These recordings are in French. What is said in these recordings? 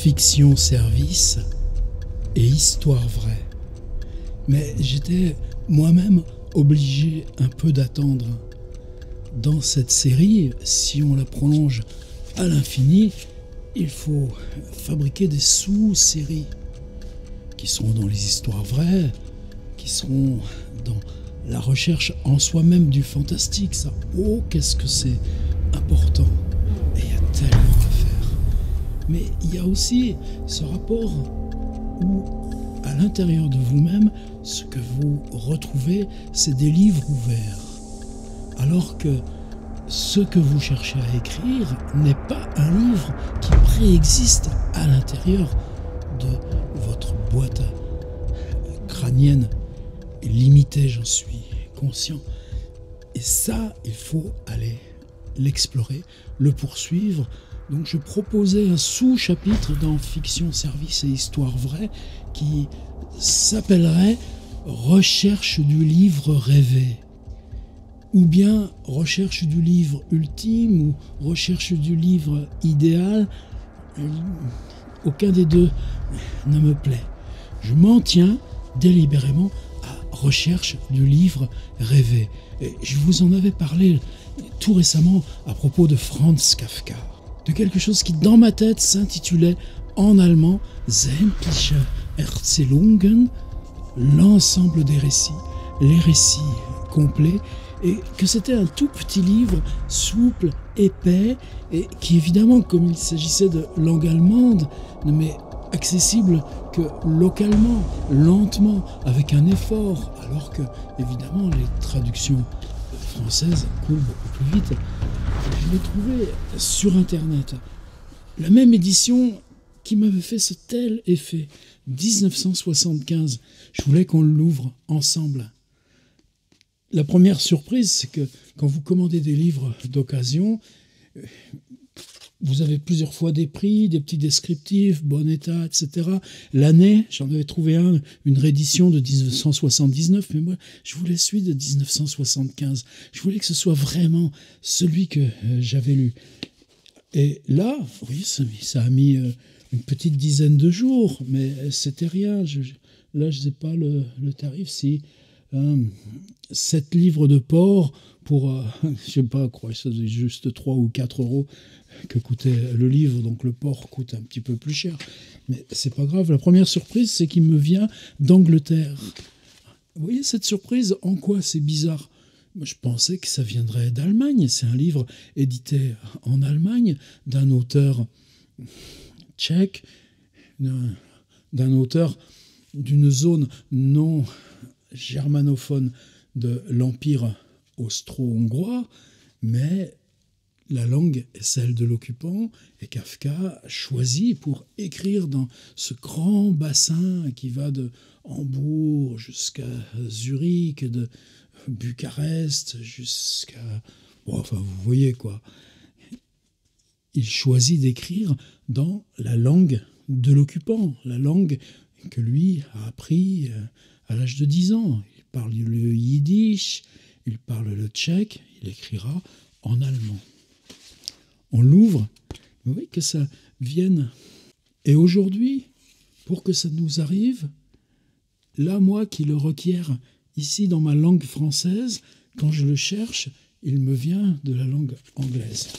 Fiction service et histoire vraie. Mais j'étais moi-même obligé un peu d'attendre. Dans cette série, si on la prolonge à l'infini, il faut fabriquer des sous-séries qui seront dans les histoires vraies, qui seront dans la recherche en soi-même du fantastique. Ça, oh, qu'est-ce que c'est important! Et il y a tellement à faire. Mais il y a aussi ce rapport où, à l'intérieur de vous-même, ce que vous retrouvez, c'est des livres ouverts. Alors que ce que vous cherchez à écrire n'est pas un livre qui préexiste à l'intérieur de votre boîte crânienne limitée, j'en suis conscient. Et ça, il faut aller l'explorer, le poursuivre. Donc je proposais un sous-chapitre dans Fiction, service et histoire vraie qui s'appellerait « Recherche du livre rêvé » ou bien « Recherche du livre ultime » ou « Recherche du livre idéal ». Aucun des deux ne me plaît. Je m'en tiens délibérément à « Recherche du livre rêvé ». Et je vous en avais parlé tout récemment à propos de Franz Kafka, de quelque chose qui dans ma tête s'intitulait en allemand Sämtliche Erzählungen, l'ensemble des récits, les récits complets, et que c'était un tout petit livre souple, épais, et qui évidemment, comme il s'agissait de langue allemande, ne m'est accessible que localement, lentement, avec un effort, alors que évidemment les traductions françaises coulent beaucoup plus vite. Je l'ai trouvé sur internet, la même édition qui m'avait fait ce tel effet, 1975. Je voulais qu'on l'ouvre ensemble. La première surprise, c'est que quand vous commandez des livres d'occasion, vous avez plusieurs fois des prix, des petits descriptifs, bon état, etc. L'année, j'en avais trouvé une réédition de 1979, mais moi, je voulais celui de 1975. Je voulais que ce soit vraiment celui que j'avais lu. Et là, oui, ça a mis une petite dizaine de jours, mais c'était rien. Là, je ne sais pas le tarif, si 7 livres de port pour, je ne sais pas, je crois que c'est juste 3 ou 4 euros que coûtait le livre, donc le port coûte un petit peu plus cher. Mais c'est pas grave. La première surprise, c'est qu'il me vient d'Angleterre. Vous voyez cette surprise? En quoi c'est bizarre? Moi, je pensais que ça viendrait d'Allemagne. C'est un livre édité en Allemagne d'un auteur tchèque, d'un auteur d'une zone non germanophone de l'Empire austro-hongrois, mais la langue est celle de l'occupant, et Kafka a choisi pour écrire dans ce grand bassin qui va de Hambourg jusqu'à Zurich, de Bucarest jusqu'à... Bon, enfin, vous voyez quoi. Il choisit d'écrire dans la langue de l'occupant, la langue que lui a appris à l'âge de 10 ans. Il parle le yiddish, il parle le tchèque, il écrira en allemand. On l'ouvre, vous voyez que ça vienne. Et aujourd'hui, pour que ça nous arrive, là, moi qui le requiert ici dans ma langue française, quand je le cherche, il me vient de la langue anglaise.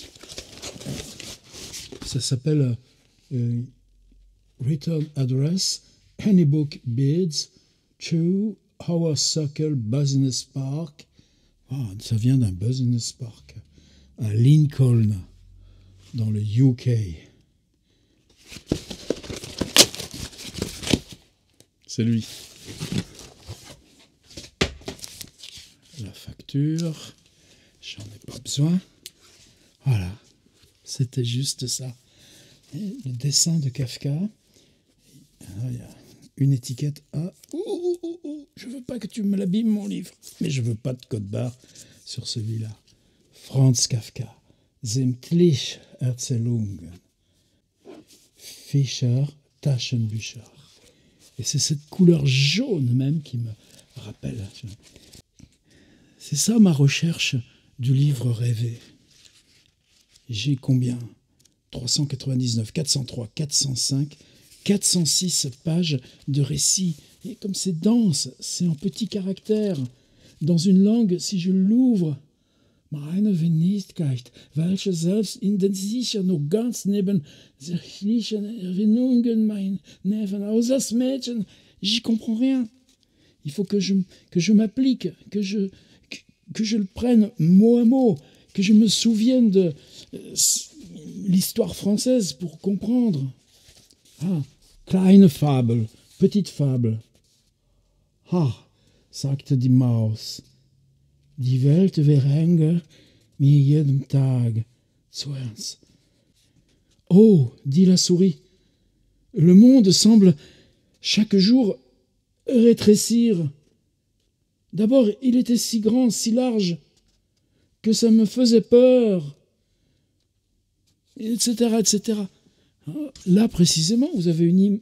Ça s'appelle Return Address, Honeybook Bids to Our Circle Business Park. Ah, ça vient d'un business park à Lincoln, dans le UK. C'est lui. La facture, j'en ai pas besoin. Voilà, c'était juste ça. Et le dessin de Kafka. Alors, il y a une étiquette A. Je veux pas que tu me l'abîmes, mon livre. Mais je veux pas de code barre sur celui-là. Franz Kafka. Sämtliche Erzählungen. Fischer, Taschenbücher. Et c'est cette couleur jaune même qui me rappelle. C'est ça ma recherche du livre rêvé. J'ai combien? 399, 403, 405, 406 pages de récits. Et comme c'est dense, c'est en petits caractères. Dans une langue, si je l'ouvre, meine Wenigkeit, welche selbst in den sicher noch ganz neben sichlichen Erinnerungen mein Neven aus das Mädchen, j'y comprends rien. Il faut que je m'applique, que je le prenne mot à mot, que je me souvienne de l'histoire française pour comprendre. Ah, kleine Fabel, petite fable. Ah, sagte die Maus, die Welt verhänge mir jeden Tag zu ernst. Oh, dit la souris, le monde semble chaque jour rétrécir. D'abord, il était si grand, si large, que ça me faisait peur, etc., etc. Là, précisément, vous avez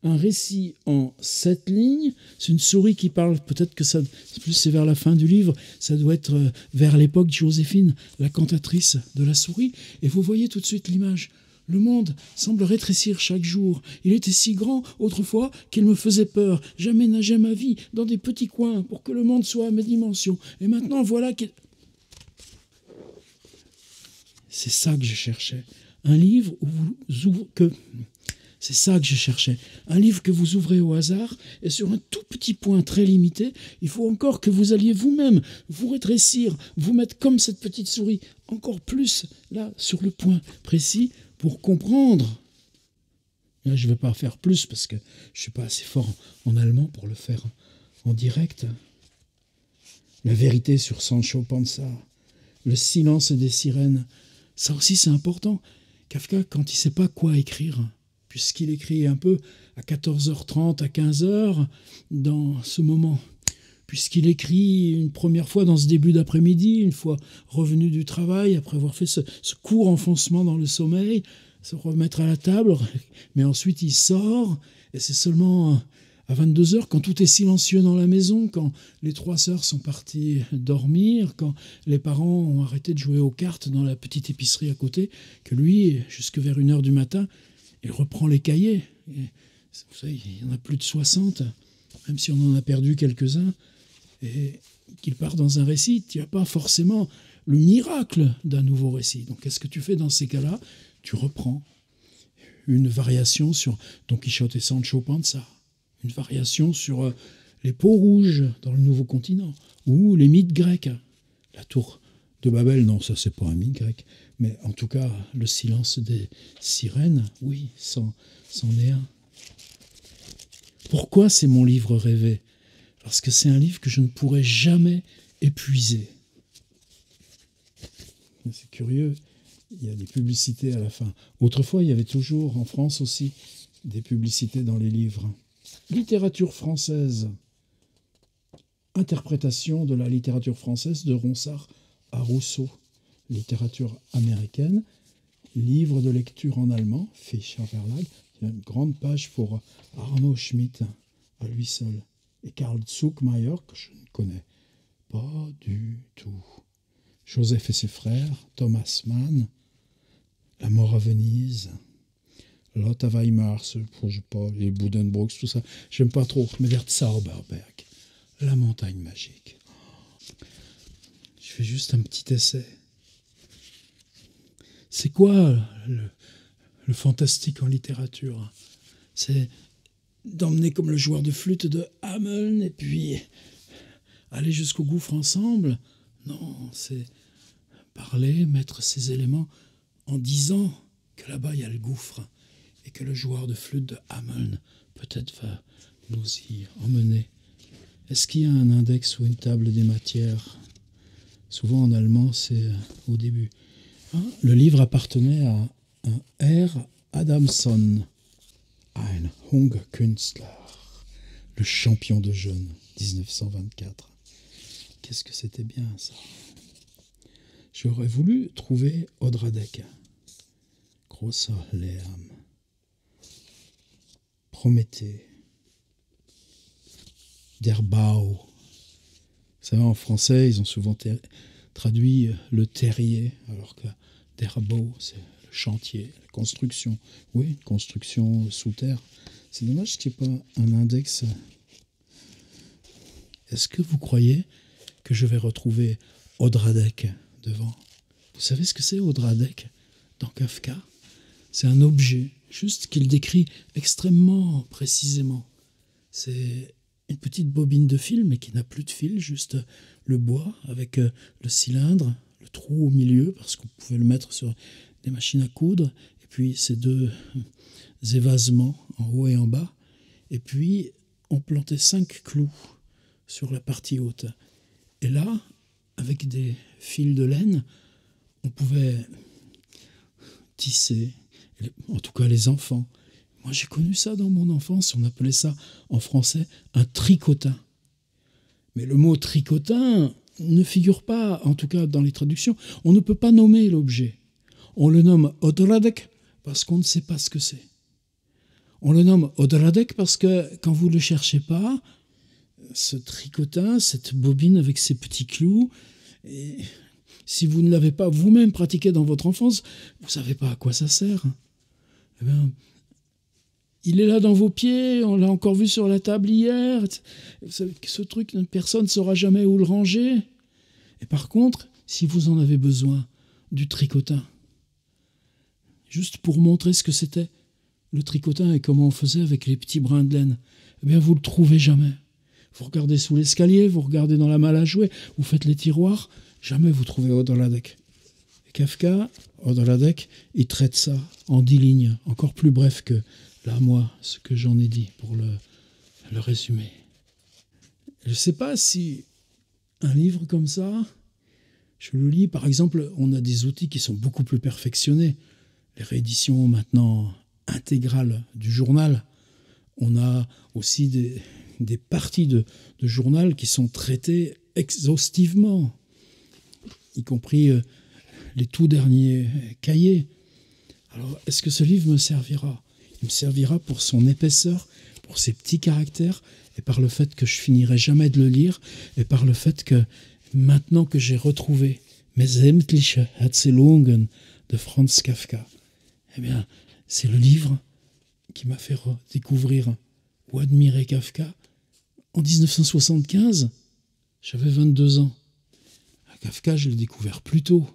un récit en 7 lignes. C'est une souris qui parle, peut-être que ça, plus c'est vers la fin du livre, ça doit être vers l'époque de Joséphine, la cantatrice de la souris. Et vous voyez tout de suite l'image. Le monde semble rétrécir chaque jour. Il était si grand autrefois qu'il me faisait peur. J'aménageais ma vie dans des petits coins pour que le monde soit à mes dimensions. Et maintenant, voilà qu'il... C'est ça que je cherchais. Un livre où c'est ça que je cherchais. Un livre que vous ouvrez au hasard, et sur un tout petit point très limité, il faut encore que vous alliez vous-même vous rétrécir, vous mettre comme cette petite souris, encore plus, là, sur le point précis, pour comprendre. Là, je ne vais pas faire plus, parce que je ne suis pas assez fort en allemand pour le faire en direct. La vérité sur Sancho Panza, le silence des sirènes, ça aussi c'est important. Kafka, quand il ne sait pas quoi écrire, puisqu'il écrit un peu à 14h30, à 15h, dans ce moment, puisqu'il écrit une première fois dans ce début d'après-midi, une fois revenu du travail, après avoir fait ce court enfoncement dans le sommeil, se remettre à la table, mais ensuite il sort, et c'est seulement à 22h, quand tout est silencieux dans la maison, quand les 3 sœurs sont parties dormir, quand les parents ont arrêté de jouer aux cartes dans la petite épicerie à côté, que lui, jusque vers 1h du matin, il reprend les cahiers. Et, vous savez, il y en a plus de 60, même si on en a perdu quelques-uns, et qu'il part dans un récit, il n'y a pas forcément le miracle d'un nouveau récit. Donc qu'est-ce que tu fais dans ces cas-là? Tu reprends une variation sur Don Quichotte et Sancho Panza, une variation sur les peaux rouges dans le nouveau continent, ou les mythes grecs. La tour de Babel, non, ça c'est pas un mythe grec, mais en tout cas, le silence des sirènes, oui, c'en est un. Pourquoi c'est mon livre rêvé? Parce que c'est un livre que je ne pourrai jamais épuiser. C'est curieux, il y a des publicités à la fin. Autrefois, il y avait toujours, en France aussi, des publicités dans les livres. Littérature française. Interprétation de la littérature française de Ronsard à Rousseau. Littérature américaine. Livre de lecture en allemand, Fischer Verlag. Il y a une grande page pour Arnaud Schmitt, à lui seul. Et Karl Zuckmayer, que je ne connais pas du tout. Joseph et ses frères, Thomas Mann, La mort à Venise, Lotte à Weimar, les Buddenbrooks, tout ça. J'aime pas trop, mais Werth Zauberberg, La montagne magique. Je fais juste un petit essai. C'est quoi le fantastique en littérature? C'est d'emmener comme le joueur de flûte de Hameln et puis aller jusqu'au gouffre ensemble? Non, c'est parler, mettre ces éléments en disant que là-bas il y a le gouffre et que le joueur de flûte de Hameln peut-être va nous y emmener. Est-ce qu'il y a un index ou une table des matières? Souvent en allemand c'est au début. Le livre appartenait à un R. Adamson, ein Hungerkünstler, le champion de jeûne, 1924. Qu'est-ce que c'était bien ça? J'aurais voulu trouver Odradek, Grosser Lärm, Prométhée, Der Bau. Vous savez, en français, ils ont souvent traduit le terrier, alors que Der Bau, c'est chantier, construction. Oui, construction sous terre. C'est dommage qu'il n'y ait pas un index. Est-ce que vous croyez que je vais retrouver Odradek devant? Vous savez ce que c'est Odradek dans Kafka? C'est un objet, juste qu'il décrit extrêmement précisément. C'est une petite bobine de fil, mais qui n'a plus de fil, juste le bois avec le cylindre, le trou au milieu, parce qu'on pouvait le mettre sur des machines à coudre, et puis ces deux évasements en haut et en bas. Et puis, on plantait 5 clous sur la partie haute. Et là, avec des fils de laine, on pouvait tisser, en tout cas les enfants. Moi, j'ai connu ça dans mon enfance, on appelait ça en français un tricotin. Mais le mot tricotin ne figure pas, en tout cas dans les traductions. On ne peut pas nommer l'objet. On le nomme Odradek parce qu'on ne sait pas ce que c'est. On le nomme Odradek parce que quand vous ne le cherchez pas, ce tricotin, cette bobine avec ses petits clous, et si vous ne l'avez pas vous-même pratiqué dans votre enfance, vous ne savez pas à quoi ça sert. Eh bien, il est là dans vos pieds, on l'a encore vu sur la table hier. Vous savez que ce truc, personne ne saura jamais où le ranger. Et par contre, si vous en avez besoin, du tricotin, juste pour montrer ce que c'était, le tricotin et comment on faisait avec les petits brins de laine, eh bien, vous ne le trouvez jamais. Vous regardez sous l'escalier, vous regardez dans la malle à jouer, vous faites les tiroirs, jamais vous trouvez Odradek. Et Kafka, Odradek, il traite ça en 10 lignes, encore plus bref que là, moi, ce que j'en ai dit pour le résumer. Je ne sais pas si un livre comme ça, je le lis, par exemple, on a des outils qui sont beaucoup plus perfectionnés. Les rééditions maintenant intégrales du journal. On a aussi des parties de journal qui sont traitées exhaustivement, y compris les tout derniers cahiers. Alors, est-ce que ce livre me servira ? Il me servira pour son épaisseur, pour ses petits caractères, et par le fait que je finirai jamais de le lire, et par le fait que, maintenant que j'ai retrouvé mes sämtliche Erzählungen de Franz Kafka, eh bien, c'est le livre qui m'a fait découvrir ou admirer Kafka. En 1975, j'avais 22 ans. Kafka, je l'ai découvert plus tôt.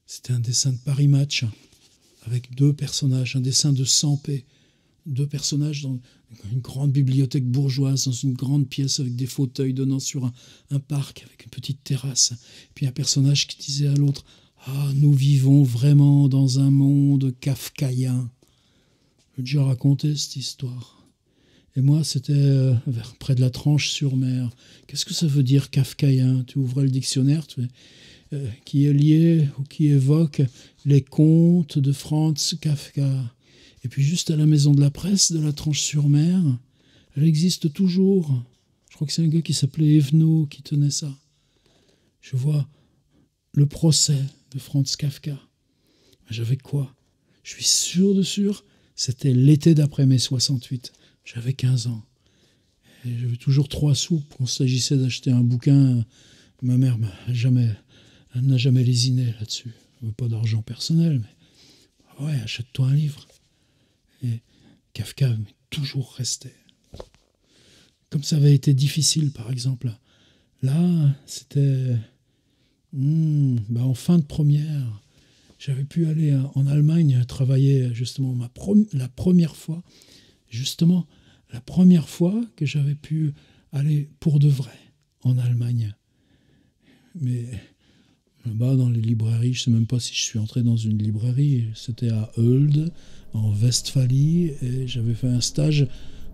C'était un dessin de Paris Match, avec 2 personnages, un dessin de Sampé, 2 personnages dans une grande bibliothèque bourgeoise, dans une grande pièce avec des fauteuils donnant sur un parc avec une petite terrasse. Puis un personnage qui disait à l'autre « Ah, nous vivons vraiment dans un monde kafkaïen ». J'ai déjà raconté cette histoire. Et moi, c'était près de la Tranche-sur-Mer. Qu'est-ce que ça veut dire kafkaïen? Tu ouvrais le dictionnaire, qui est lié ou qui évoque les contes de Franz Kafka. Et puis juste à la maison de la presse de la Tranche-sur-Mer, elle existe toujours. Je crois que c'est un gars qui s'appelait Evenot qui tenait ça. Je vois le procès de Franz Kafka. J'avais quoi? Je suis sûr de sûr, c'était l'été d'après mai 68. J'avais 15 ans. Et j'avais toujours 3 sous quand il s'agissait d'acheter un bouquin. Ma mère elle n'a jamais lésiné là-dessus. Elle veut pas d'argent personnel, mais ouais, achète-toi un livre. Et Kafka m'est toujours resté. Comme ça avait été difficile, par exemple. Là, c'était en fin de première. J'avais pu aller en Allemagne travailler justement la première fois. Justement, la première fois que j'avais pu aller pour de vrai en Allemagne. Mais là-bas, dans les librairies, je ne sais même pas si je suis entré dans une librairie. C'était à Oelde, en Westphalie, et j'avais fait un stage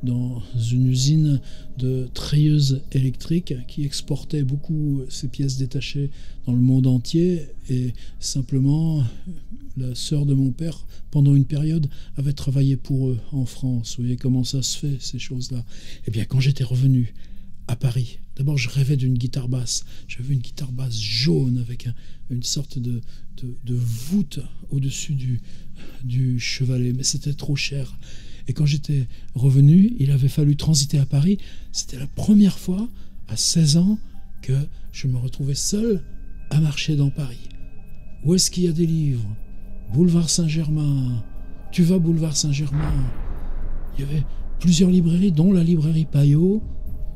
dans une usine de treilleuses électriques qui exportait beaucoup ces pièces détachées dans le monde entier. Et simplement, la sœur de mon père, pendant une période, avait travaillé pour eux en France. Vous voyez comment ça se fait, ces choses-là. Eh bien, quand j'étais revenu à Paris, d'abord, je rêvais d'une guitare basse. J'avais une guitare basse jaune avec une sorte de voûte au-dessus du chevalet, mais c'était trop cher. Et quand j'étais revenu, il avait fallu transiter à Paris. C'était la première fois, à 16 ans, que je me retrouvais seul à marcher dans Paris. Où est-ce qu'il y a des livres? boulevard Saint-Germain. Tu vas boulevard Saint-Germain. Il y avait plusieurs librairies, dont la librairie Payot.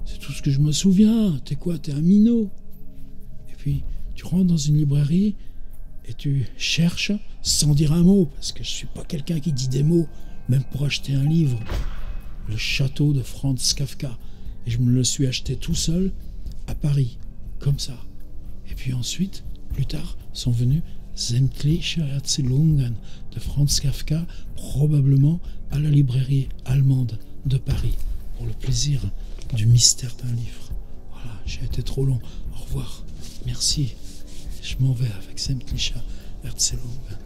C'est tout ce que je me souviens. T'es quoi? T'es un minot. Et puis, tu rentres dans une librairie et tu cherches sans dire un mot, parce que je suis pas quelqu'un qui dit des mots, même pour acheter un livre. Le château de Franz Kafka. Et je me le suis acheté tout seul à Paris, comme ça. Et puis ensuite, plus tard, sont venus Sämtliche Erzählungen de Franz Kafka, probablement à la librairie allemande de Paris, pour le plaisir du mystère d'un livre. Voilà, j'ai été trop long. Au revoir. Merci. Je m'en vais avec Sämtliche Erzählungen.